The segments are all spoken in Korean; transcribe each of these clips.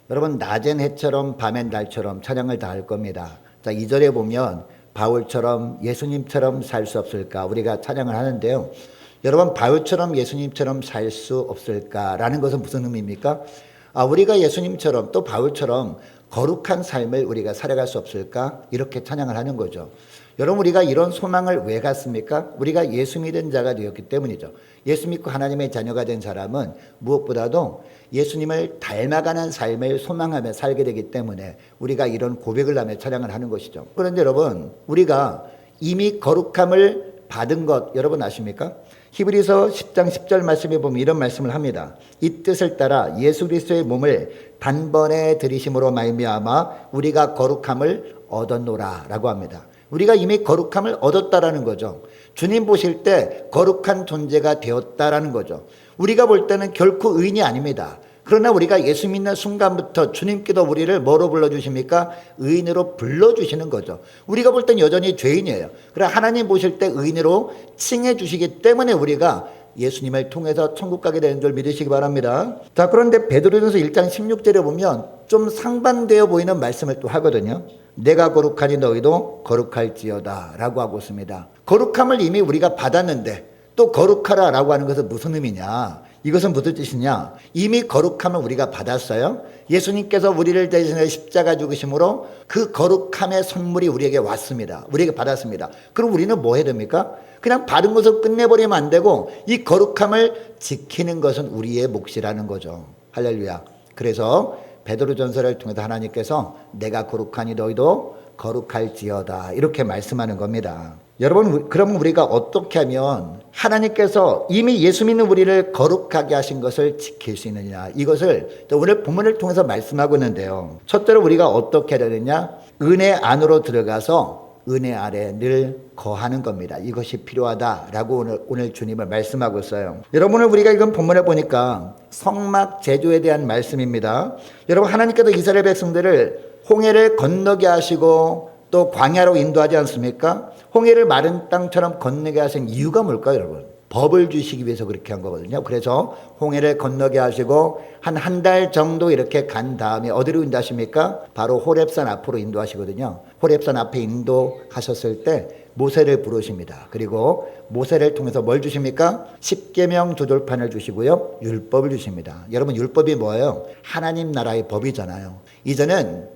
여러분, 낮엔 해처럼 밤엔 달처럼 찬양을 다 할 겁니다. 자, 2절에 보면 바울처럼 예수님처럼 살 수 없을까 우리가 찬양을 하는데요. 여러분, 바울처럼 예수님처럼 살 수 없을까라는 것은 무슨 의미입니까? 우리가 예수님처럼 또 바울처럼 거룩한 삶을 우리가 살아갈 수 없을까? 이렇게 찬양을 하는 거죠. 여러분, 우리가 이런 소망을 왜 갖습니까? 우리가 예수 믿은 자가 되었기 때문이죠. 예수 믿고 하나님의 자녀가 된 사람은 무엇보다도 예수님을 닮아가는 삶을 소망하며 살게 되기 때문에 우리가 이런 고백을 하며 찬양을 하는 것이죠. 그런데 여러분, 우리가 이미 거룩함을 받은 것 여러분 아십니까? 히브리서 10장 10절 말씀에 보면 이런 말씀을 합니다. 이 뜻을 따라 예수 그리스도의 몸을 단번에 들이심으로 말미암아 우리가 거룩함을 얻었노라 라고 합니다. 우리가 이미 거룩함을 얻었다라는 거죠. 주님 보실 때 거룩한 존재가 되었다라는 거죠. 우리가 볼 때는 결코 의인이 아닙니다. 그러나 우리가 예수 믿는 순간부터 주님께도 우리를 뭐로 불러주십니까? 의인으로 불러주시는 거죠. 우리가 볼 땐 여전히 죄인이에요. 그러나 하나님 보실 때 의인으로 칭해 주시기 때문에 우리가 예수님을 통해서 천국 가게 되는 줄 믿으시기 바랍니다. 자, 그런데 베드로전서 1장 16절에 보면 좀 상반되어 보이는 말씀을 또 하거든요. 내가 거룩하니 너희도 거룩할지어다 라고 하고 있습니다. 거룩함을 이미 우리가 받았는데 또 거룩하라 라고 하는 것은 무슨 의미냐? 이것은 무슨 뜻이냐? 이미 거룩함을 우리가 받았어요. 예수님께서 우리를 대신해 십자가 죽으심으로 그 거룩함의 선물이 우리에게 왔습니다. 우리에게 받았습니다. 그럼 우리는 뭐 해야 됩니까? 그냥 받은 것을 끝내버리면 안 되고 이 거룩함을 지키는 것은 우리의 몫이라는 거죠. 할렐루야. 그래서 베드로전서를 통해서 하나님께서 내가 거룩하니 너희도 거룩할지어다 이렇게 말씀하는 겁니다. 여러분, 그러면 우리가 어떻게 하면 하나님께서 이미 예수 믿는 우리를 거룩하게 하신 것을 지킬 수 있느냐, 이것을 오늘 본문을 통해서 말씀하고 있는데요. 첫째로 우리가 어떻게 해야 되느냐? 은혜 안으로 들어가서 은혜 아래 늘 거하는 겁니다. 이것이 필요하다라고 오늘 주님을 말씀하고 있어요. 여러분을 우리가 이건 본문에 보니까 성막 제조에 대한 말씀입니다. 여러분, 하나님께서 이스라엘 백성들을 홍해를 건너게 하시고 또 광야로 인도하지 않습니까? 홍해를 마른 땅처럼 건너게 하신 이유가 뭘까요, 여러분? 법을 주시기 위해서 그렇게 한 거거든요. 그래서 홍해를 건너게 하시고 한 달 정도 이렇게 간 다음에 어디로 인도하십니까? 바로 호렙산 앞으로 인도하시거든요. 호렙산 앞에 인도하셨을 때 모세를 부르십니다. 그리고 모세를 통해서 뭘 주십니까? 십계명 조절판을 주시고요. 율법을 주십니다. 여러분, 율법이 뭐예요? 하나님 나라의 법이잖아요. 이제는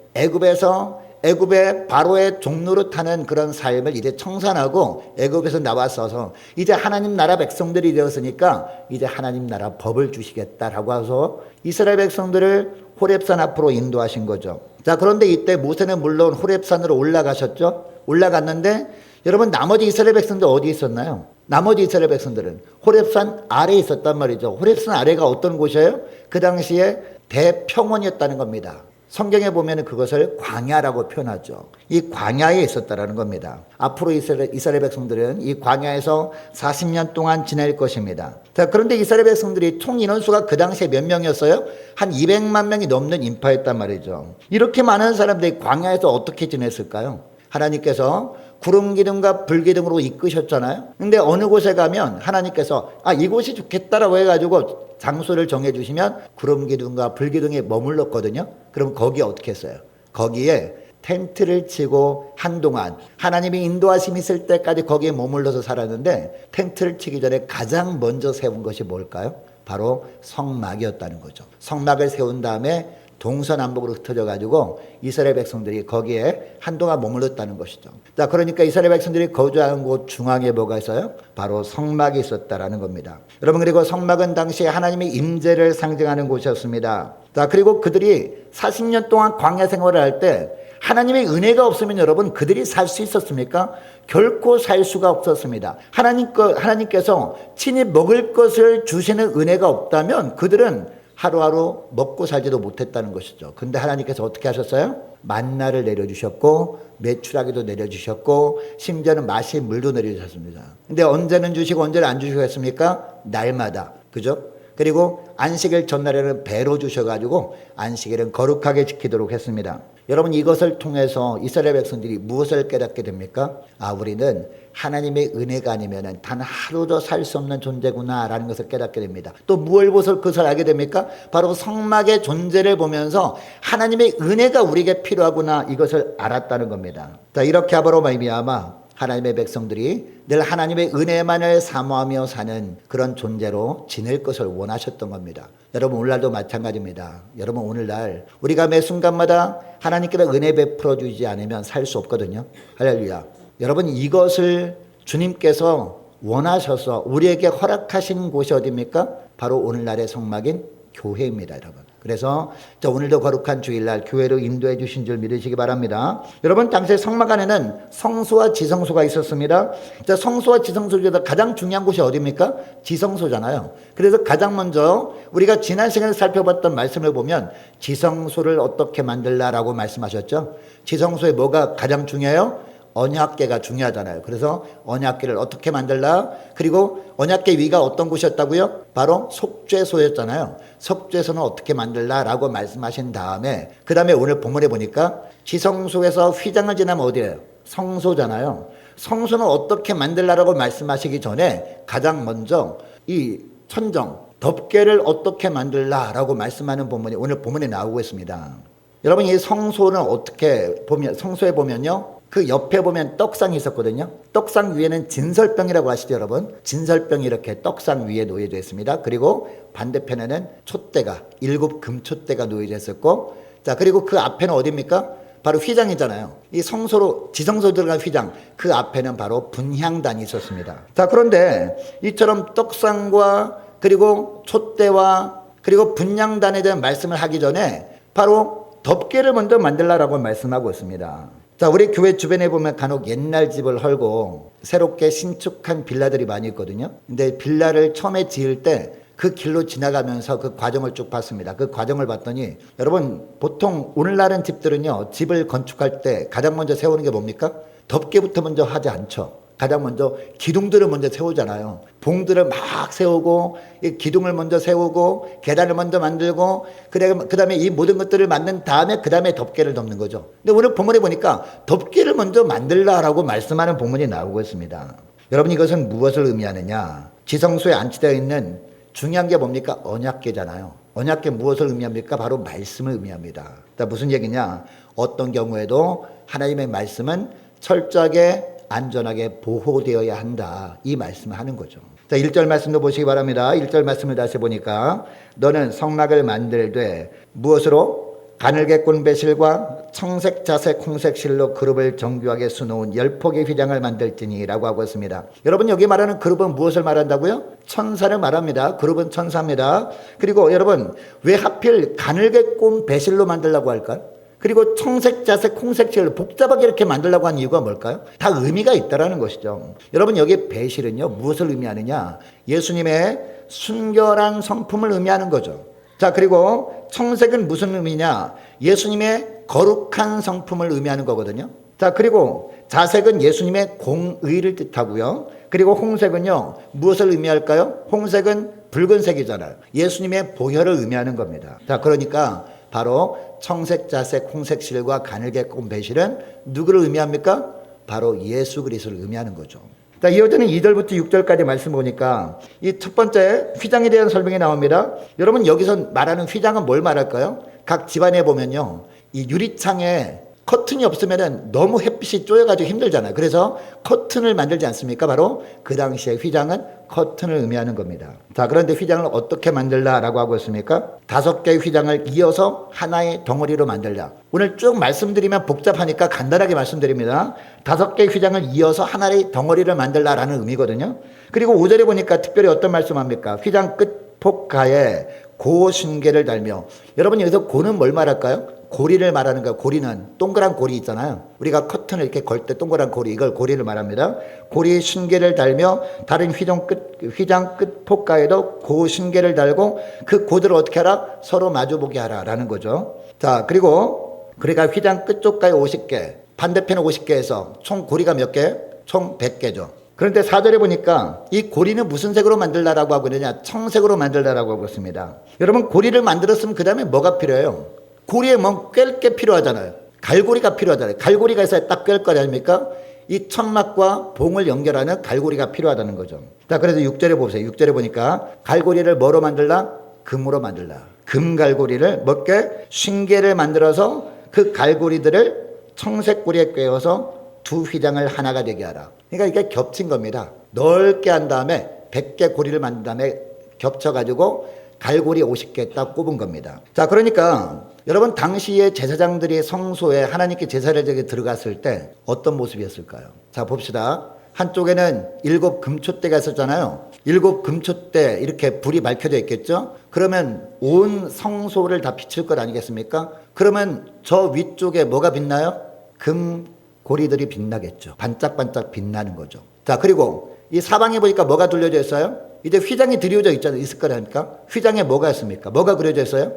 애굽의 바로의 종로로 타는 그런 삶을 이제 청산하고 애굽에서 나왔어서 이제 하나님 나라 백성들이 되었으니까 이제 하나님 나라 법을 주시겠다라고 해서 이스라엘 백성들을 호렙산 앞으로 인도하신 거죠. 자, 그런데 이때 모세는 물론 호렙산으로 올라가셨죠. 올라갔는데 여러분, 나머지 이스라엘 백성들 어디 있었나요? 나머지 이스라엘 백성들은 호렙산 아래에 있었단 말이죠. 호렙산 아래가 어떤 곳이에요? 그 당시에 대평원이었다는 겁니다. 성경에 보면 그것을 광야라고 표현하죠. 이 광야에 있었다라는 겁니다. 앞으로 이스라엘 백성들은 이 광야에서 40년 동안 지낼 것입니다. 자, 그런데 이스라엘 백성들이 총 인원수가 그 당시에 몇 명이었어요? 한 200만 명이 넘는 인파였단 말이죠. 이렇게 많은 사람들이 광야에서 어떻게 지냈을까요? 하나님께서 구름 기둥과 불 기둥으로 이끄셨잖아요. 근데 어느 곳에 가면 하나님께서 이곳이 좋겠다라고 해가지고 장소를 정해주시면 구름 기둥과 불 기둥에 머물렀거든요. 그럼 거기에 어떻게 했어요? 거기에 텐트를 치고 한동안 하나님이 인도하심이 있을 때까지 거기에 머물러서 살았는데 텐트를 치기 전에 가장 먼저 세운 것이 뭘까요? 바로 성막이었다는 거죠. 성막을 세운 다음에 동서남북으로 흩어져 가지고 이스라엘 백성들이 거기에 한동안 머물렀다는 것이죠. 자, 그러니까 이스라엘 백성들이 거주하는 곳 중앙에 뭐가 있어요? 바로 성막이 있었다라는 겁니다. 여러분, 그리고 성막은 당시에 하나님의 임재를 상징하는 곳이었습니다. 자, 그리고 그들이 40년 동안 광야 생활을 할 때 하나님의 은혜가 없으면 여러분, 그들이 살 수 있었습니까? 결코 살 수가 없었습니다. 하나님께서 친히 먹을 것을 주시는 은혜가 없다면 그들은 하루하루 먹고 살지도 못했다는 것이죠. 근데 하나님께서 어떻게 하셨어요? 만나를 내려주셨고 메추라기도 내려주셨고 심지어는 마실 물도 내려주셨습니다. 근데 언제는 주시고 언제는 안 주시고 했습니까? 날마다. 그죠? 그리고 안식일 전날에는 배로 주셔가지고 안식일은 거룩하게 지키도록 했습니다. 여러분, 이것을 통해서 이스라엘 백성들이 무엇을 깨닫게 됩니까? 우리는 하나님의 은혜가 아니면 단 하루도 살 수 없는 존재구나라는 것을 깨닫게 됩니다. 또 무엇을 보서 그것을 알게 됩니까? 바로 성막의 존재를 보면서 하나님의 은혜가 우리에게 필요하구나, 이것을 알았다는 겁니다. 자, 이렇게 함으로 말미암아 하나님의 백성들이 늘 하나님의 은혜만을 사모하며 사는 그런 존재로 지낼 것을 원하셨던 겁니다. 여러분, 오늘날도 마찬가지입니다. 여러분, 오늘날 우리가 매 순간마다 하나님께서 은혜 베풀어 주지 않으면 살 수 없거든요. 할렐루야. 여러분, 이것을 주님께서 원하셔서 우리에게 허락하신 곳이 어디입니까? 바로 오늘날의 성막인 교회입니다, 여러분. 그래서 오늘도 거룩한 주일날 교회로 인도해 주신 줄 믿으시기 바랍니다. 여러분, 당시에 성막 안에는 성소와 지성소가 있었습니다. 성소와 지성소 중에서 가장 중요한 곳이 어디입니까? 지성소잖아요. 그래서 가장 먼저 우리가 지난 시간에 살펴봤던 말씀을 보면 지성소를 어떻게 만들라라고 말씀하셨죠. 지성소에 뭐가 가장 중요해요? 언약궤가 중요하잖아요. 그래서 언약궤를 어떻게 만들라? 그리고 언약궤 위가 어떤 곳이었다고요? 바로 속죄소였잖아요. 속죄소는 어떻게 만들라라고 말씀하신 다음에 그 다음에 오늘 본문에 보니까 지성소에서 휘장을 지나면 어디예요? 성소잖아요. 성소는 어떻게 만들라라고 말씀하시기 전에 가장 먼저 이 천정, 덮개를 어떻게 만들라라고 말씀하는 본문이 오늘 본문에 나오고 있습니다. 여러분, 이 성소는 어떻게 보면, 성소에 보면요, 그 옆에 보면 떡상이 있었거든요. 떡상 위에는 진설병이라고 아시죠, 여러분? 진설병이 이렇게 떡상 위에 놓여져 있습니다. 그리고 반대편에는 촛대가, 7 금촛대가 놓여져 있었고, 자, 그리고 그 앞에는 어디입니까? 바로 휘장이잖아요. 이 성소로, 지성소 들어간 휘장, 그 앞에는 바로 분향단이 있었습니다. 자, 그런데 이처럼 떡상과 그리고 촛대와 그리고 분향단에 대한 말씀을 하기 전에 바로 덮개를 먼저 만들라라고 말씀하고 있습니다. 자, 우리 교회 주변에 보면 간혹 옛날 집을 헐고 새롭게 신축한 빌라들이 많이 있거든요. 근데 빌라를 처음에 지을 때 그 길로 지나가면서 그 과정을 쭉 봤습니다. 그 과정을 봤더니 여러분, 보통 오늘날은 집들은요, 집을 건축할 때 가장 먼저 세우는 게 뭡니까? 덮개부터 먼저 하지 않죠. 가장 먼저 기둥들을 먼저 세우잖아요. 봉들을 막 세우고 기둥을 먼저 세우고 계단을 먼저 만들고 그 다음에 이 모든 것들을 만든 다음에 그 다음에 덮개를 덮는 거죠. 근데 오늘 본문에 보니까 덮개를 먼저 만들라라고 말씀하는 본문이 나오고 있습니다. 여러분, 이것은 무엇을 의미하느냐? 지성소에 안치되어 있는 중요한 게 뭡니까? 언약궤잖아요. 언약궤 무엇을 의미합니까? 바로 말씀을 의미합니다. 무슨 얘기냐? 어떤 경우에도 하나님의 말씀은 철저하게 안전하게 보호되어야 한다, 이 말씀을 하는 거죠. 자, 1절 말씀도 보시기 바랍니다. 1절 말씀을 다시 보니까 너는 성막을 만들되 무엇으로? 가늘게 꼰 배실과 청색 자색 홍색 실로 그룹을 정교하게 수놓은 10폭의 휘장을 만들지니 라고 하고 있습니다. 여러분, 여기 말하는 그룹은 무엇을 말한다고요? 천사를 말합니다. 그룹은 천사입니다. 그리고 여러분, 왜 하필 가늘게 꼰 배실로 만들라고 할까요? 그리고 청색, 자색, 홍색 실로 복잡하게 이렇게 만들려고 한 이유가 뭘까요? 다 의미가 있다라는 것이죠. 여러분, 여기 배실은요, 무엇을 의미하느냐? 예수님의 순결한 성품을 의미하는 거죠. 자, 그리고 청색은 무슨 의미냐? 예수님의 거룩한 성품을 의미하는 거거든요. 자, 그리고 자색은 예수님의 공의를 뜻하고요. 그리고 홍색은요, 무엇을 의미할까요? 홍색은 붉은색이잖아요. 예수님의 보혈을 의미하는 겁니다. 자, 그러니까 바로 청색, 자색, 홍색 실과 가늘게 꼰 배실은 누구를 의미합니까? 바로 예수 그리스도를 의미하는 거죠. 자, 이어지는 2절부터 6절까지 말씀 보니까 이 첫 번째 휘장에 대한 설명이 나옵니다. 여러분, 여기서 말하는 휘장은 뭘 말할까요? 각 집안에 보면요, 이 유리창에 커튼이 없으면 너무 햇빛이 쪼여가지고 힘들잖아요. 그래서 커튼을 만들지 않습니까? 바로 그 당시에 휘장은 커튼을 의미하는 겁니다. 자, 그런데 휘장을 어떻게 만들라라고 하고 있습니까? 5개의 휘장을 이어서 하나의 덩어리로 만들라. 오늘 쭉 말씀드리면 복잡하니까 간단하게 말씀드립니다. 5개의 휘장을 이어서 하나의 덩어리를 만들라라는 의미거든요. 그리고 5절에 보니까 특별히 어떤 말씀합니까? 휘장 끝 폭가에 고신계를 달며, 여러분, 여기서 고는 뭘 말할까요? 고리를 말하는 거예요. 고리는 동그란 고리 있잖아요. 우리가 커튼을 이렇게 걸 때 동그란 고리, 이걸 고리를 말합니다. 고리 신계를 달며 다른 휘장 끝 폭가에도 고 신계를 달고 그 고들을 어떻게 하라? 서로 마주보게 하라라는 거죠. 자, 그리고 그러니까 휘장 끝쪽까지 50개, 반대편에 50개에서 총 고리가 몇 개? 총 100개죠. 그런데 4절에 보니까 이 고리는 무슨 색으로 만들라라고 하고 있느냐? 청색으로 만들라라고 하고 있습니다. 여러분, 고리를 만들었으면 그 다음에 뭐가 필요해요? 고리에 뭐 꿰을 게 필요하잖아요. 갈고리가 필요하잖아요. 갈고리가 있어야 딱 꿰을 거 아닙니까? 이 천막과 봉을 연결하는 갈고리가 필요하다는 거죠. 자, 그래서 6절에 보세요. 6절에 보니까 갈고리를 뭐로 만들라? 금으로 만들라. 금 갈고리를 몇개? 50개를 만들어서 그 갈고리들을 청색 고리에 꿰어서 두 휘장을 하나가 되게 하라. 그러니까 이게 겹친 겁니다. 넓게 한 다음에 100개 고리를 만든 다음에 겹쳐가지고 갈고리 50개 딱 꼽은 겁니다. 자, 그러니까 여러분, 당시에 제사장들이 성소에 하나님께 제사를 드리게 들어갔을 때 어떤 모습이었을까요? 자, 봅시다. 한쪽에는 7 금촛대가 있었잖아요. 7 금촛대 이렇게 불이 밝혀져 있겠죠? 그러면 온 성소를 다 비출 것 아니겠습니까? 그러면 저 위쪽에 뭐가 빛나요? 금 고리들이 빛나겠죠. 반짝반짝 빛나는 거죠. 자, 그리고 이 사방에 보니까 뭐가 둘려져 있어요? 이제 휘장이 드리워져 있을 거라니까. 휘장에 뭐가 있습니까? 뭐가 그려져 있어요?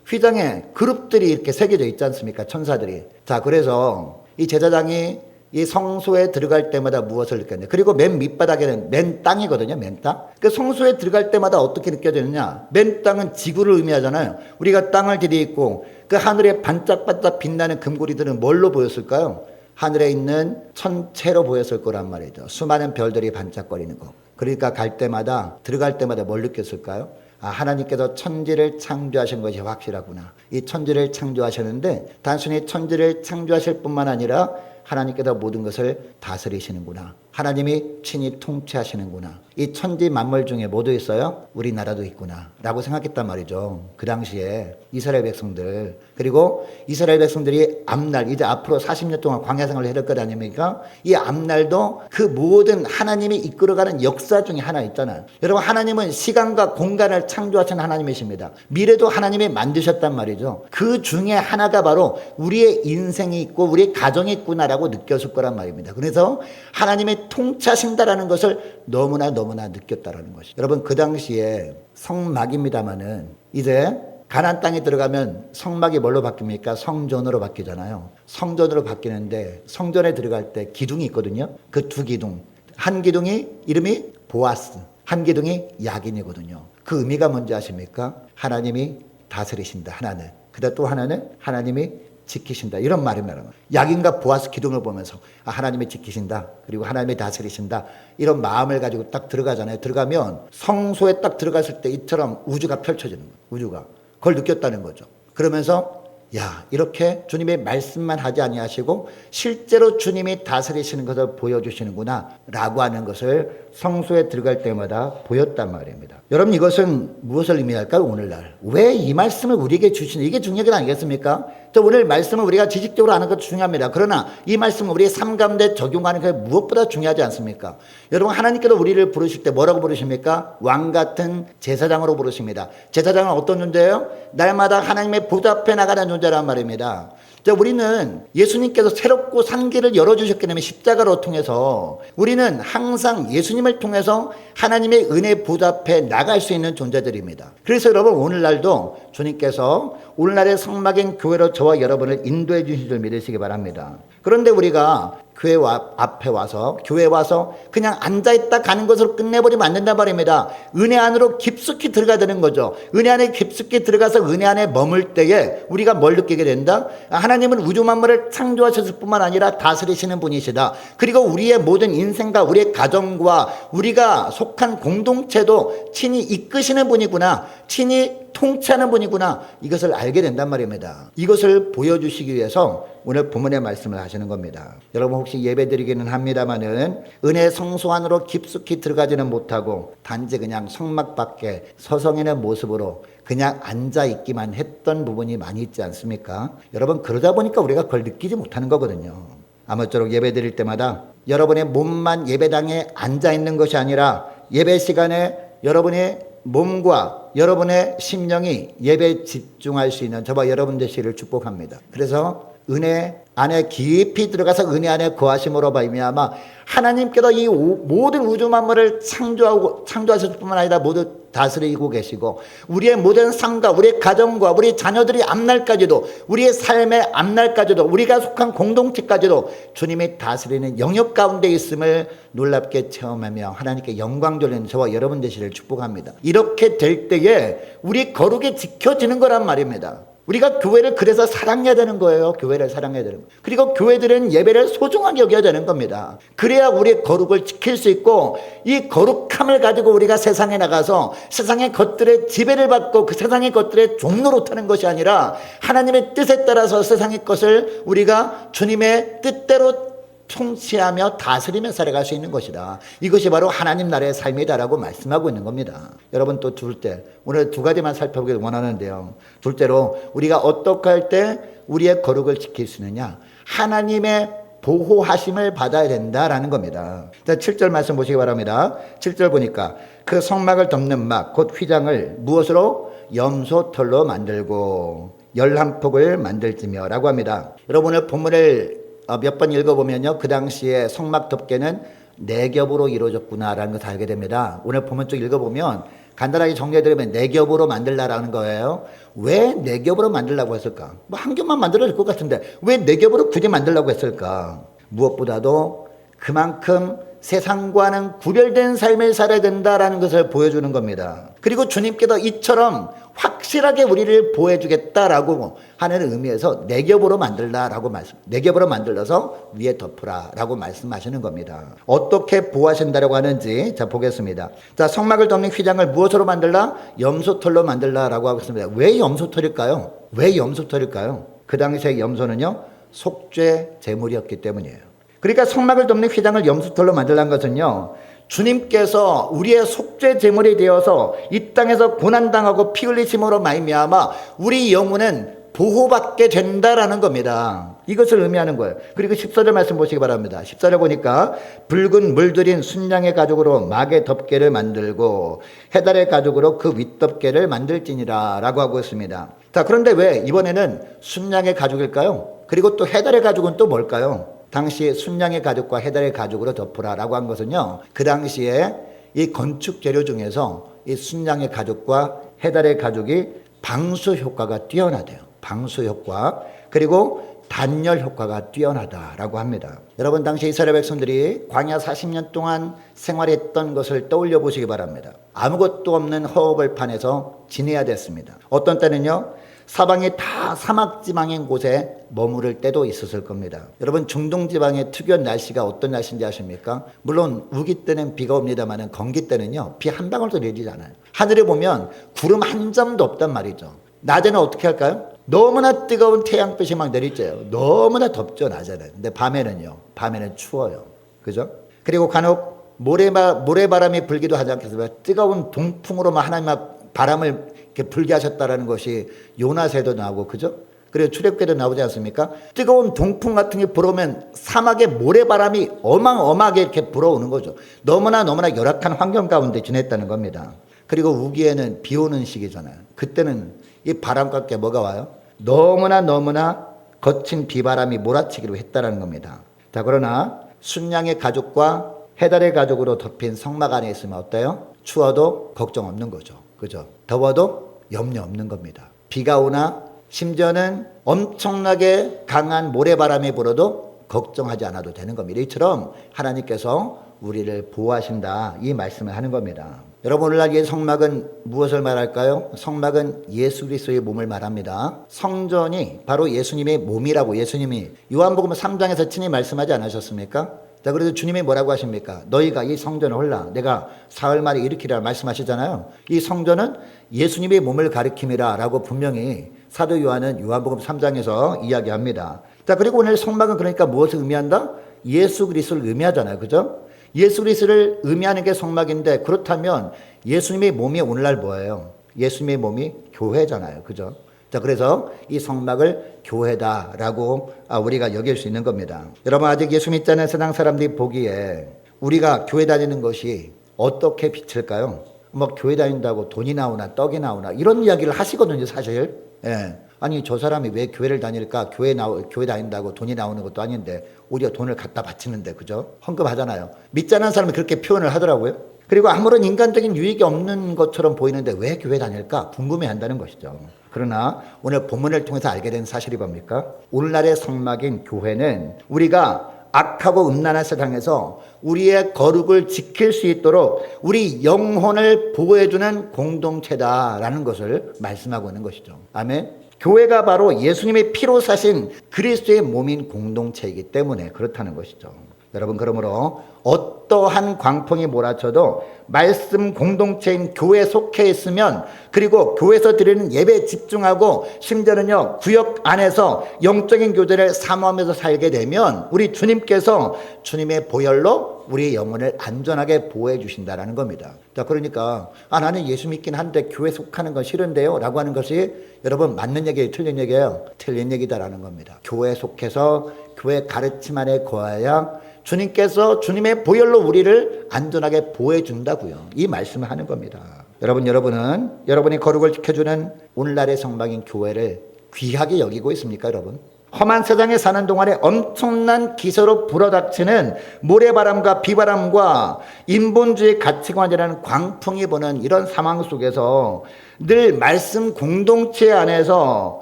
휘장에 그룹들이 이렇게 새겨져 있지 않습니까? 천사들이. 자, 그래서 이 제사장이 이 성소에 들어갈 때마다 무엇을 느꼈냐? 그리고 맨 밑바닥에는 맨 땅이거든요. 맨 땅. 그 성소에 들어갈 때마다 어떻게 느껴지느냐? 맨 땅은 지구를 의미하잖아요. 우리가 땅을 들이있고 그 하늘에 반짝반짝 빛나는 금고리들은 뭘로 보였을까요? 하늘에 있는 천체로 보였을 거란 말이죠. 수많은 별들이 반짝거리는 거. 그러니까 갈 때마다, 들어갈 때마다 뭘 느꼈을까요? 아, 하나님께서 천지를 창조하신 것이 확실하구나. 이 천지를 창조하셨는데 단순히 천지를 창조하실 뿐만 아니라 하나님께서 모든 것을 다스리시는구나. 하나님이 친히 통치하시는구나. 이 천지 만물 중에 뭐도 있어요? 우리나라도 있구나 라고 생각했단 말이죠. 그 당시에 이스라엘 백성들, 그리고 이스라엘 백성들이 앞날, 이제 앞으로 40년 동안 광야 생활을 해야 될 것 아닙니까? 이 앞날도 그 모든 하나님이 이끌어가는 역사 중에 하나 있잖아요. 여러분, 하나님은 시간과 공간을 창조하신 하나님이십니다. 미래도 하나님이 만드셨단 말이죠. 그 중에 하나가 바로 우리의 인생이 있고 우리의 가정이 있구나라고 느꼈을 거란 말입니다. 그래서 하나님의 통치하신다라는 것을 너무나 느꼈다라는 것이죠. 여러분, 그 당시에 성막입니다마는 이제 가나안 땅에 들어가면 성막이 뭘로 바뀝니까? 성전으로 바뀌잖아요. 성전으로 바뀌는데 성전에 들어갈 때 기둥이 있거든요. 그 두 기둥. 한 기둥이 이름이 보아스, 한 기둥이 야긴이거든요. 그 의미가 뭔지 아십니까? 하나님이 다스리신다, 하나는. 그다음 또 하나는 하나님이 지키신다, 이런 말입니다. 야긴과 보아스 기둥을 보면서 하나님이 지키신다, 그리고 하나님이 다스리신다, 이런 마음을 가지고 딱 들어가잖아요. 들어가면 성소에 딱 들어갔을 때 이처럼 우주가 펼쳐지는 거예요. 우주가. 그걸 느꼈다는 거죠. 그러면서 야, 이렇게 주님의 말씀만 하지 아니하시고 실제로 주님이 다스리시는 것을 보여주시는구나 라고 하는 것을 성소에 들어갈 때마다 보였단 말입니다. 여러분, 이것은 무엇을 의미할까요? 오늘날 왜 이 말씀을 우리에게 주시는, 이게 중요한 게 아니겠습니까? 또 오늘 말씀을 우리가 지식적으로 아는 것도 중요합니다. 그러나 이 말씀을 우리의 삶 가운데 적용하는 게 무엇보다 중요하지 않습니까? 여러분, 하나님께서 우리를 부르실 때 뭐라고 부르십니까? 왕 같은 제사장으로 부르십니다. 제사장은 어떤 존재예요? 날마다 하나님의 보좌 앞에 나가는 존재란 말입니다. 자, 우리는 예수님께서 새롭고 산 길을 열어주셨기 때문에 십자가로 통해서 우리는 항상 예수님을 통해서 하나님의 은혜 보좌 앞에 나갈 수 있는 존재들입니다. 그래서 여러분, 오늘날도 주님께서 오늘날의 성막인 교회로 저와 여러분을 인도해 주신 줄 믿으시기 바랍니다. 그런데 우리가 교회 앞에 와서, 교회에 와서 그냥 앉아있다 가는 것으로 끝내버리면 안 된단 말입니다. 은혜 안으로 깊숙이 들어가야 되는 거죠. 은혜 안에 깊숙이 들어가서 은혜 안에 머물 때에 우리가 뭘 느끼게 된다? 하나님은 우주 만물을 창조하셨을 뿐만 아니라 다스리시는 분이시다. 그리고 우리의 모든 인생과 우리의 가정과 우리가 속한 공동체도 친히 이끄시는 분이구나, 친히 통치하는 분이구나, 이것을 알게 된단 말입니다. 이것을 보여주시기 위해서 오늘 본문의 말씀을 하시는 겁니다. 여러분, 혹시 예배드리기는 합니다마는 은혜 성소 안으로 깊숙이 들어가지는 못하고 단지 그냥 성막 밖에 서성이는 모습으로 그냥 앉아있기만 했던 부분이 많이 있지 않습니까? 여러분, 그러다 보니까 우리가 그걸 느끼지 못하는 거거든요. 아무쪼록 예배드릴 때마다 여러분의 몸만 예배당에 앉아있는 것이 아니라 예배 시간에 여러분의 몸과 여러분의 심령이 예배에 집중할 수 있는 저와 여러분 되시기를 축복합니다. 그래서 은혜 안에 깊이 들어가서 은혜 안에 거하심으로 말미암아 하나님께서 이 모든 우주 만물을 창조하셨을 뿐만 아니라 모두 다스리고 계시고 우리의 모든 삶과 우리의 가정과 우리 자녀들이 앞날까지도 우리의 삶의 앞날까지도 우리가 속한 공동체까지도 주님이 다스리는 영역 가운데 있음을 놀랍게 체험하며 하나님께 영광 돌리는 저와 여러분 되시기를 축복합니다. 이렇게 될 때에 우리 거룩이 지켜지는 거란 말입니다. 우리가 교회를 그래서 사랑해야 되는 거예요. 교회를 사랑해야 되는 거예요. 그리고 교회들은 예배를 소중하게 여겨야 되는 겁니다. 그래야 우리의 거룩을 지킬 수 있고 이 거룩함을 가지고 우리가 세상에 나가서 세상의 것들의 지배를 받고 그 세상의 것들의 종로로 타는 것이 아니라 하나님의 뜻에 따라서 세상의 것을 우리가 주님의 뜻대로 통치하며 다스리며 살아갈 수 있는 것이다. 이것이 바로 하나님 나라의 삶이다라고 말씀하고 있는 겁니다. 여러분 또 둘째, 오늘 두 가지만 살펴보기를 원하는데요. 둘째로 우리가 어떻게 할 때 우리의 거룩을 지킬 수 있느냐? 하나님의 보호하심을 받아야 된다라는 겁니다. 자, 7절 말씀 보시기 바랍니다. 7절 보니까 그 성막을 덮는 막 곧 휘장을 무엇으로? 염소털로 만들고 11폭을 만들지며 라고 합니다. 여러분 오늘 본문을 몇 번 읽어보면요. 그 당시에 성막 덮개는 4겹으로 이루어졌구나라는 것을 알게 됩니다. 오늘 본문 쭉 읽어보면 간단하게 정리해드리면 4겹으로 만들라라는 거예요. 왜 4겹으로 만들라고 했을까? 뭐 한 겹만 만들어도 될 것 같은데 왜 4겹으로 굳이 만들라고 했을까? 무엇보다도 그만큼 세상과는 구별된 삶을 살아야 된다라는 것을 보여주는 겁니다. 그리고 주님께서 이처럼 확실하게 우리를 보호해주겠다라고 하는 의미에서 4겹으로 만들라라고 말씀, 4겹으로 만들어서 위에 덮으라라고 말씀하시는 겁니다. 어떻게 보호하신다라고 하는지 자 보겠습니다. 자, 성막을 덮는 휘장을 무엇으로 만들라? 염소털로 만들라라고 하고 있습니다. 왜 염소털일까요? 왜 염소털일까요? 그 당시에 염소는요 속죄 제물이었기 때문이에요. 그러니까 성막을 덮는 휘장을 염소털로 만들라는 것은요 주님께서 우리의 속죄 제물이 되어서 이 땅에서 고난당하고 피 흘리심으로 말미암아 우리 영혼은 보호받게 된다라는 겁니다. 이것을 의미하는 거예요. 그리고 14절 말씀 보시기 바랍니다. 14절 보니까 붉은 물들인 순양의 가죽으로 막의 덮개를 만들고 해달의 가죽으로 그 윗덮개를 만들지니라 라고 하고 있습니다. 자, 그런데 왜 이번에는 순양의 가죽일까요? 그리고 또 해달의 가죽은 또 뭘까요? 당시 순양의 가죽과 해달의 가죽으로 덮으라라고 한 것은요. 그 당시에 이 건축 재료 중에서 이 순양의 가죽과 해달의 가죽이 방수 효과가 뛰어나대요. 방수 효과 그리고 단열 효과가 뛰어나다라고 합니다. 여러분 당시 이스라엘 백성들이 광야 40년 동안 생활했던 것을 떠올려 보시기 바랍니다. 아무것도 없는 허허벌판에서 지내야 됐습니다. 어떤 때는요. 사방이 다 사막지방인 곳에 머무를 때도 있었을 겁니다. 여러분 중동지방의 특유한 날씨가 어떤 날씨인지 아십니까? 물론 우기 때는 비가 옵니다만 건기 때는요 비 한 방울도 내리지 않아요. 하늘에 보면 구름 한 점도 없단 말이죠. 낮에는 어떻게 할까요? 너무나 뜨거운 태양빛이 막 내리쬐요. 너무나 덥죠 낮에는. 근데 밤에는 추워요. 그죠? 그리고 간혹 모래바람이 불기도 하지 않겠습니까? 뜨거운 동풍으로만 하나님 앞 바람을 이렇게 불게 하셨다라는 것이 요나서에도 나오고 그죠? 그리고 출애굽기에도 나오지 않습니까? 뜨거운 동풍 같은 게 불어오면 사막의 모래바람이 어마어마하게 이렇게 불어오는 거죠. 너무나 열악한 환경 가운데 지냈다는 겁니다. 그리고 우기에는 비 오는 시기잖아요. 그때는 이 바람과 함께 뭐가 와요? 너무나 거친 비바람이 몰아치기로 했다라는 겁니다. 자, 그러나 순양의 가죽과 해달의 가죽으로 덮인 성막 안에 있으면 어때요? 추워도 걱정 없는 거죠. 그죠? 더워도 염려 없는 겁니다. 비가 오나 심지어는 엄청나게 강한 모래바람이 불어도 걱정하지 않아도 되는 겁니다. 이처럼 하나님께서 우리를 보호하신다 이 말씀을 하는 겁니다. 여러분 오늘날 이 성막은 무엇을 말할까요? 성막은 예수 그리스도의 몸을 말합니다. 성전이 바로 예수님의 몸이라고 예수님이 요한복음 3장에서 친히 말씀하지 않으셨습니까? 자, 그래서 주님이 뭐라고 하십니까? 너희가 이 성전을 홀라 내가 사흘 만에 일으키라 말씀하시잖아요. 이 성전은 예수님의 몸을 가리킴이라 라고 분명히 사도 요한은 요한복음 3장에서 이야기합니다. 자, 그리고 오늘 성막은 그러니까 무엇을 의미한다? 예수 그리스도를 의미하잖아요. 그죠? 예수 그리스도를 의미하는 게 성막인데 그렇다면 예수님의 몸이 오늘날 뭐예요? 예수님의 몸이 교회잖아요. 그죠? 자, 그래서 이 성막을 교회다라고 우리가 여길 수 있는 겁니다. 여러분 아직 예수 믿지 않는 세상 사람들이 보기에 우리가 교회 다니는 것이 어떻게 비칠까요? 뭐 교회 다닌다고 돈이 나오나 떡이 나오나 이런 이야기를 하시거든요, 사실. 예. 아니 저 사람이 왜 교회를 다닐까? 교회 다닌다고 돈이 나오는 것도 아닌데 오히려 돈을 갖다 바치는데 그죠? 헌금하잖아요. 믿지 않는 사람이 그렇게 표현을 하더라고요. 그리고 아무런 인간적인 유익이 없는 것처럼 보이는데 왜 교회 다닐까 궁금해한다는 것이죠. 그러나 오늘 본문을 통해서 알게 된 사실이 뭡니까? 오늘날의 성막인 교회는 우리가 악하고 음란한 세상에서 우리의 거룩을 지킬 수 있도록 우리 영혼을 보호해주는 공동체다라는 것을 말씀하고 있는 것이죠. 아멘. 교회가 바로 예수님의 피로 사신 그리스도의 몸인 공동체이기 때문에 그렇다는 것이죠. 여러분, 그러므로 어떠한 광풍이 몰아쳐도 말씀 공동체인 교회에 속해 있으면, 그리고 교회에서 드리는 예배에 집중하고 심지어는요 구역 안에서 영적인 교제를 사모하면서 살게 되면 우리 주님께서 주님의 보혈로 우리의 영혼을 안전하게 보호해 주신다는 겁니다. 자, 그러니까 나는 예수 믿긴 한데 교회 속하는 건 싫은데요 라고 하는 것이 여러분 맞는 얘기예요, 틀린 얘기예요? 틀린 얘기다라는 겁니다. 교회에 속해서 교회 가르침 안에 거하여 주님께서 주님의 보혈로 우리를 안전하게 보호해 준다고요. 이 말씀을 하는 겁니다. 여러분은 여러분이 거룩을 지켜주는 오늘날의 성막인 교회를 귀하게 여기고 있습니까, 여러분? 험한 세상에 사는 동안에 엄청난 기세로 불어닥치는 모래바람과 비바람과 인본주의 가치관이라는 광풍이 부는 이런 상황 속에서 늘 말씀 공동체 안에서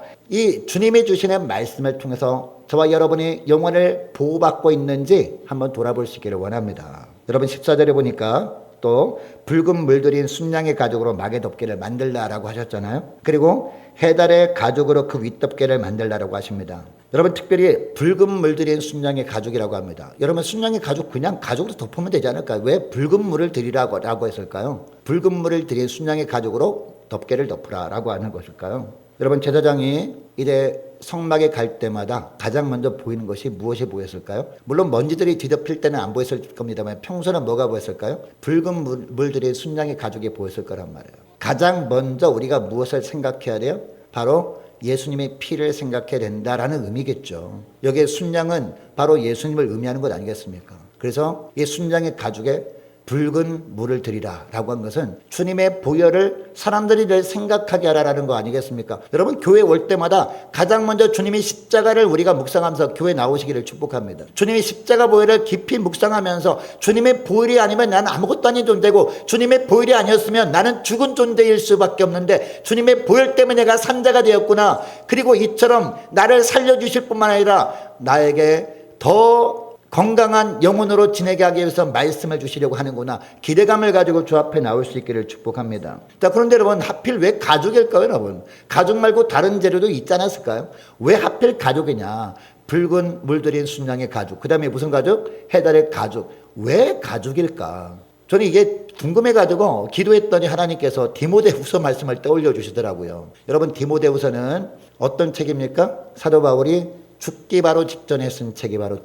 이 주님이 주시는 말씀을 통해서 저와 여러분이 영혼을 보호받고 있는지 한번 돌아보시기를 원합니다. 여러분 14절에 보니까 또 붉은 물들인 순양의 가죽으로 막의 덮개를 만들라라고 하셨잖아요. 그리고 해달의 가죽으로 그 윗덮개를 만들라라고 하십니다. 여러분 특별히 붉은 물들인 순양의 가죽이라고 합니다. 여러분 순양의 가죽 그냥 가죽으로 덮으면 되지 않을까요? 왜 붉은 물을 들이라고 했을까요? 붉은 물을 들인 순양의 가죽으로 덮개를 덮으라라고 하는 것일까요? 여러분 제사장이 이제 성막에 갈 때마다 가장 먼저 보이는 것이 무엇이 보였을까요? 물론 먼지들이 뒤덮일 때는 안 보였을 겁니다만 평소는 뭐가 보였을까요? 붉은 물들이 순양의 가죽이 보였을 거란 말이에요. 가장 먼저 우리가 무엇을 생각해야 돼요? 바로 예수님의 피를 생각해야 된다라는 의미겠죠. 여기에 순양은 바로 예수님을 의미하는 것 아니겠습니까? 그래서 이 순양의 가죽에 붉은 물을 드리라 라고 한 것은 주님의 보혈을 사람들이 늘 생각하게 하라라는 거 아니겠습니까? 여러분 교회 올 때마다 가장 먼저 주님의 십자가를 우리가 묵상하면서 교회 나오시기를 축복합니다. 주님의 십자가 보혈을 깊이 묵상하면서 주님의 보혈이 아니면 나는 아무것도 아닌 존재고 주님의 보혈이 아니었으면 나는 죽은 존재일 수밖에 없는데 주님의 보혈 때문에 내가 산자가 되었구나. 그리고 이처럼 나를 살려주실 뿐만 아니라 나에게 더 건강한 영혼으로 지내게 하기 위해서 말씀을 주시려고 하는구나. 기대감을 가지고 주 앞에 나올 수 있기를 축복합니다. 자, 그런데 여러분 하필 왜 가죽일까요, 여러분? 가죽 말고 다른 재료도 있지 않았을까요? 왜 하필 가죽이냐? 붉은 물들인 순양의 가죽, 그 다음에 무슨 가죽? 해달의 가죽. 왜 가죽일까? 저는 이게 궁금해가지고 기도했더니 하나님께서 디모데후서 말씀을 떠올려 주시더라고요. 여러분 디모데후서는 어떤 책입니까? 사도 바울이 죽기 바로 직전에 쓴 책이 바로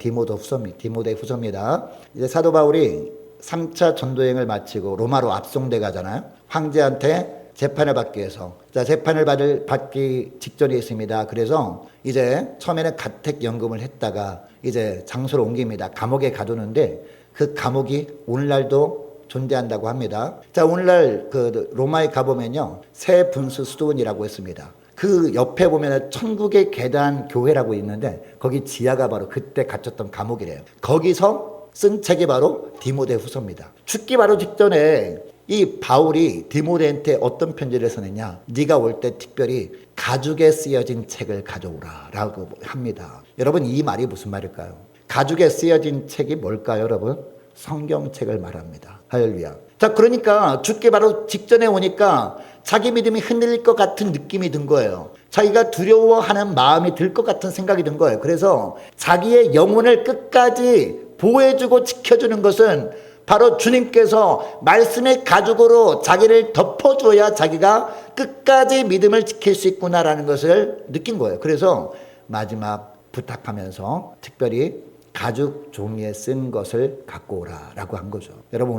디모데후서입니다. 이제 사도 바울이 3차 전도여행을 마치고 로마로 압송돼 가잖아요. 황제한테 재판을 받기 위해서. 자, 재판을 받기 직전에 있습니다. 그래서 이제 처음에는 가택연금을 했다가 이제 장소를 옮깁니다. 감옥에 가두는데 그 감옥이 오늘날도 존재한다고 합니다. 자, 오늘날 그 로마에 가보면요, 새 분수 수도원이라고 했습니다. 그 옆에 보면 천국의 계단 교회라고 있는데 거기 지하가 바로 그때 갇혔던 감옥이래요. 거기서 쓴 책이 바로 디모데후서입니다. 죽기 바로 직전에 이 바울이 디모데한테 어떤 편지를 써냈냐? 네가 올 때 특별히 가죽에 쓰여진 책을 가져오라 라고 합니다. 여러분 이 말이 무슨 말일까요? 가죽에 쓰여진 책이 뭘까요, 여러분? 성경책을 말합니다. 할렐루야. 자, 그러니까 죽기 바로 직전에 오니까 자기 믿음이 흔들릴 것 같은 느낌이 든 거예요. 자기가 두려워하는 마음이 들 것 같은 생각이 든 거예요. 그래서 자기의 영혼을 끝까지 보호해주고 지켜주는 것은 바로 주님께서 말씀의 가죽으로 자기를 덮어줘야 자기가 끝까지 믿음을 지킬 수 있구나라는 것을 느낀 거예요. 그래서 마지막 부탁하면서 특별히 가죽 종이에 쓴 것을 갖고 오라라고 한 거죠. 여러분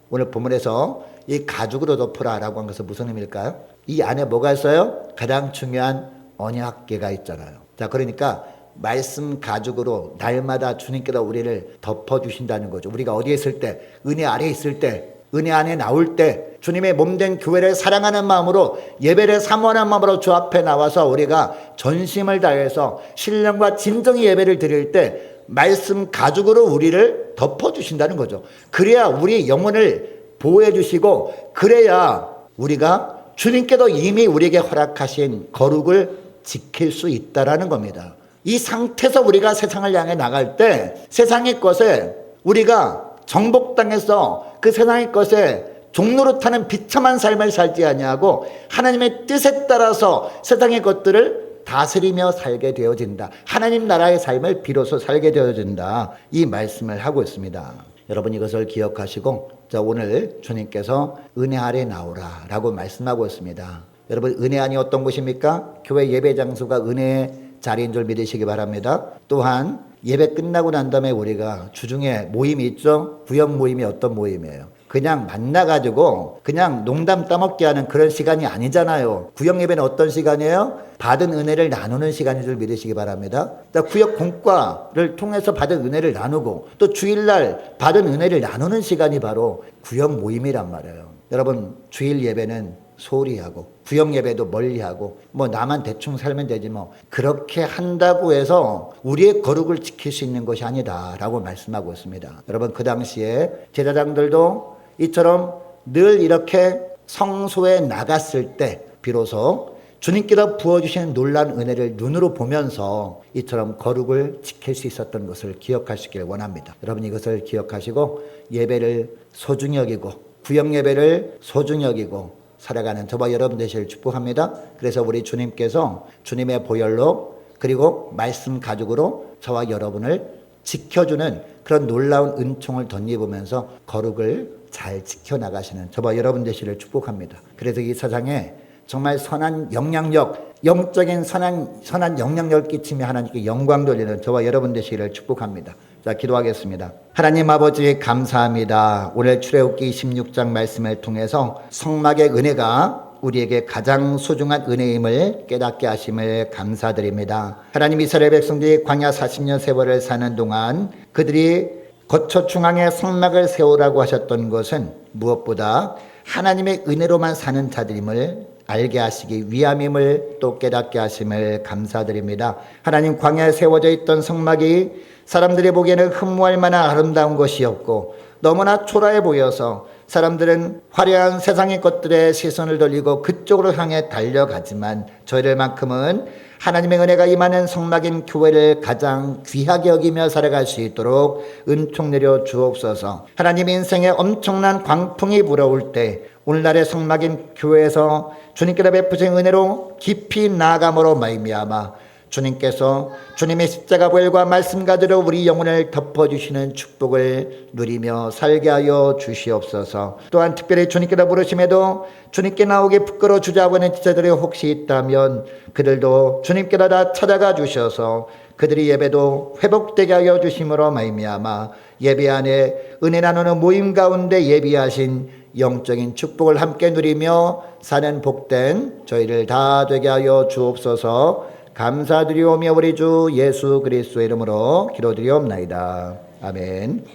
오늘 본문에서 이 가죽으로 덮으라라고 한 것은 무슨 의미일까요? 이 안에 뭐가 있어요? 가장 중요한 언약궤가 있잖아요. 자, 그러니까 말씀 가죽으로 날마다 주님께서 우리를 덮어주신다는 거죠. 우리가 어디에 있을 때, 은혜 아래에 있을 때, 은혜 안에 나올 때 주님의 몸된 교회를 사랑하는 마음으로 예배를 사모하는 마음으로 주 앞에 나와서 우리가 전심을 다해서 신령과 진정의 예배를 드릴 때 말씀 가죽으로 우리를 덮어주신다는 거죠. 그래야 우리 영혼을 보호해 주시고, 그래야 우리가 주님께도 이미 우리에게 허락하신 거룩을 지킬 수 있다라는 겁니다. 이 상태에서 우리가 세상을 향해 나갈 때 세상의 것에 우리가 정복당해서 그 세상의 것에 종로로 타는 비참한 삶을 살지 아니하고 하나님의 뜻에 따라서 세상의 것들을 다스리며 살게 되어진다. 하나님 나라의 삶을 비로소 살게 되어진다. 이 말씀을 하고 있습니다. 여러분 이것을 기억하시고, 자, 오늘 주님께서 은혜 아래 나오라 라고 말씀하고 있습니다. 여러분 은혜 안이 어떤 곳입니까? 교회 예배 장소가 은혜의 자리인 줄 믿으시기 바랍니다. 또한 예배 끝나고 난 다음에 우리가 주중에 모임이 있죠. 구역 모임이 어떤 모임이에요? 그냥 만나가지고 그냥 농담 따먹게 하는 그런 시간이 아니잖아요. 구역 예배는 어떤 시간이에요? 받은 은혜를 나누는 시간인 줄 믿으시기 바랍니다. 구역 공과를 통해서 받은 은혜를 나누고 또 주일날 받은 은혜를 나누는 시간이 바로 구역 모임이란 말이에요. 여러분 주일 예배는 소홀히 하고 구역 예배도 멀리하고 뭐 나만 대충 살면 되지 뭐 그렇게 한다고 해서 우리의 거룩을 지킬 수 있는 것이 아니다라고 말씀하고 있습니다. 여러분 그 당시에 제사장들도 이처럼 늘 이렇게 성소에 나갔을 때 비로소 주님께서 부어주시는 놀라운 은혜를 눈으로 보면서 이처럼 거룩을 지킬 수 있었던 것을 기억하시길 원합니다. 여러분 이것을 기억하시고 예배를 소중히 여기고 구역 예배를 소중히 여기고 살아가는 저와 여러분 되시길 축복합니다. 그래서 우리 주님께서 주님의 보혈로 그리고 말씀 가죽으로 저와 여러분을 지켜주는 그런 놀라운 은총을 덧입으면서 거룩을 잘 지켜나가시는 저와 여러분 되시기를 축복합니다. 그래서 이 세상에 정말 선한 영향력, 영적인 선한 영향력을 끼치며 하나님께 영광 돌리는 저와 여러분 되시기를 축복합니다. 자, 기도하겠습니다. 하나님 아버지 감사합니다. 오늘 출애굽기 16장 말씀을 통해서 성막의 은혜가 우리에게 가장 소중한 은혜임을 깨닫게 하심을 감사드립니다. 하나님 이스라엘 백성들이 광야 40년 세월을 사는 동안 그들이 거처 중앙에 성막을 세우라고 하셨던 것은 무엇보다 하나님의 은혜로만 사는 자들임을 알게 하시기 위함임을 또 깨닫게 하심을 감사드립니다. 하나님 광야에 세워져 있던 성막이 사람들이 보기에는 흠모할 만한 아름다운 것이었고 너무나 초라해 보여서 사람들은 화려한 세상의 것들에 시선을 돌리고 그쪽으로 향해 달려가지만 저희들만큼은 하나님의 은혜가 임하는 성막인 교회를 가장 귀하게 여기며 살아갈 수 있도록 은총 내려 주옵소서. 하나님 인생에 엄청난 광풍이 불어올 때 오늘날의 성막인 교회에서 주님께서 베푸신 은혜로 깊이 나아감으로 말미암아 주님께서 주님의 십자가 보혈과 말씀 가지로 우리 영혼을 덮어주시는 축복을 누리며 살게 하여 주시옵소서. 또한 특별히 주님께서 부르심에도 주님께 나오기 부끄러워 주저하고 있는 지체들이 혹시 있다면 그들도 주님께서 다 찾아가 주셔서 그들이 예배도 회복되게 하여 주심으로 말미암아 예배 안에 은혜 나누는 모임 가운데 예비하신 영적인 축복을 함께 누리며 사는 복된 저희를 다 되게 하여 주옵소서. 감사드리오며 우리 주 예수 그리스도의 이름으로 기도드리옵나이다. 아멘.